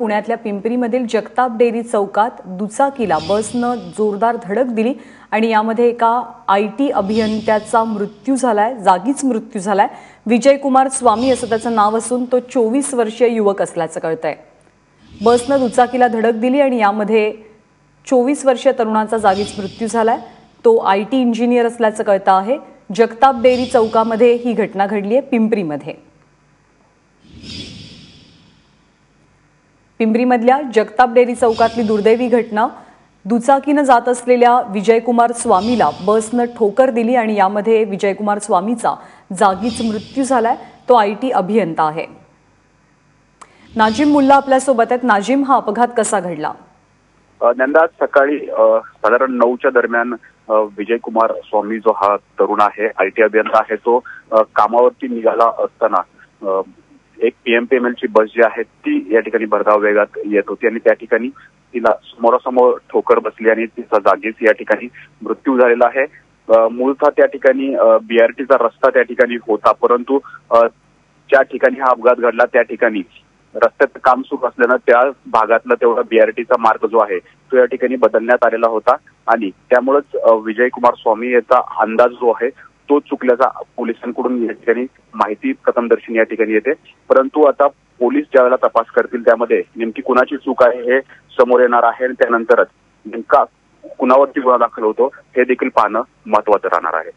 पुण्यातल्या पिंपरीमधील जगताप डेअरी चौकात दुचाकीला बसनं जोरदार धडक दिली आणि यामध्ये एका IT अभियंत्याचा मृत्यू झालाय, जागीच मृत्यू झालाय। विजयकुमार स्वामी असं त्याचं नाव असून तो 24 वर्षीय युवक असल्याचं कळतंय। बसनं दुचाकीला धडक दिली आणि यामध्ये 24 वर्षीय तरुणाचा जागीच मृत्यू झालाय। तो IT इंजिनियर असल्याचं कळतं आहे। जगताप डेअरी चौकामध्ये ही घटना घडली आहे पिंपरीमध्ये। पिंपरीमधल्या जगताप डेअरी चौकातली दुर्दैवी घटना, दुचाकीनं जात असलेल्या विजयकुमार स्वामीला बसनं ठोकर दिली आणि यामध्ये विजयकुमार स्वामीचा जागीच मृत्यू झालाय। तो IT अभियंता आहे। नाजिम मुल्ला आपल्यासोबत आहेत। नाजिम, हा अपघात कसा घडला? नंदा सकाळी साधारण 9च्या दरम्यान विजयकुमार स्वामी जो हा तरुण आहे, IT अभियंता आहे, तो कामावरती निघाला असताना एक PMPML ची बस जी आहे ती या ठिकाणी भरधाव वेगात येत होती आणि त्या ठिकाणी तिला समोरासमोर ठोकर बसली आणि तिचा जागीच या ठिकाणी मृत्यू झालेला आहे। मूळतः त्या ठिकाणी BRTचा रस्ता त्या ठिकाणी होता, परंतु ज्या ठिकाणी हा अपघात घडला त्या ठिकाणी रस्त्याचं काम सुरू असल्यानं त्या भागातला तेवढा BRTचा मार्ग जो आहे तो या ठिकाणी बदलण्यात आलेला होता आणि त्यामुळेच विजयकुमार स्वामी याचा अंदाज जो आहे तो चुकल्याचा पोलिसांकडून या ठिकाणी माहिती प्रथमदर्शनी या ठिकाणी येते। परंतु आता पोलीस ज्यावेळेला तपास करतील त्यामध्ये नेमकी कुणाची चूक आहे हे समोर येणार आहे आणि त्यानंतरच नेमका कुणावरती गुन्हा दाखल होतो हे देखील पाहणं महत्त्वाचं राहणार आहे।